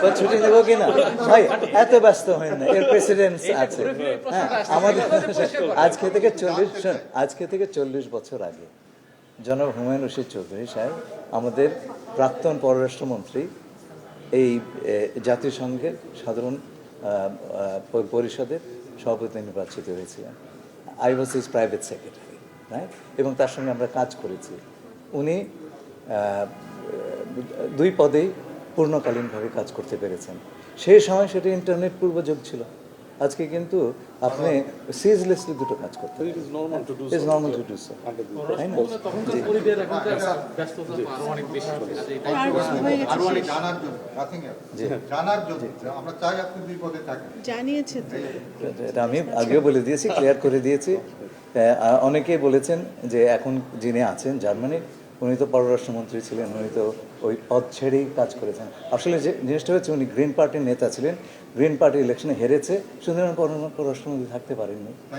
বা ছুটি নেব কিনা ভাই, এত ব্যস্ত হয় না, এর প্রেসিডেন্ট আছে। হ্যাঁ, আমাদের আজকে থেকে 40 বছর আগে জনাব হুমায়ুন রশিদ চৌধুরী সাহেব, আমাদের প্রাক্তন পররাষ্ট্রমন্ত্রী, এই জাতিসংঘের সাধারণ পরিষদের সভাপতি নির্বাচিত হয়েছিলেন। I was his private secretary, right? এবং তার সঙ্গে আমরা কাজ করেছি। উনি 2 পদেই পূর্ণকালীনভাবে কাজ করতে পেরেছেন। সেই সময় সেটা ইন্টারনেট পূর্বযুগ ছিল। আজকে কিন্তু আপনি সিজলেসলি দুটো কাজ করতে পারেন। It's normal to do so, তাই না? এটা আমি আগেও বলে দিয়েছি, ক্লিয়ার করে দিয়েছি। অনেকেই বলেছেন যে এখন যিনি আছেন জার্মানি, উনি তো পররাষ্ট্রমন্ত্রী ছিলেন, উনি তো ওই পদ ছেড়েই কাজ করেছেন। আসলে যে জিনিসটা হচ্ছে, উনি গ্রিন পার্টির নেতা ছিলেন, গ্রিন পার্টি ইলেকশনে হেরেছে, সুতরাং পররাষ্ট্রমন্ত্রী থাকতে পারেননি।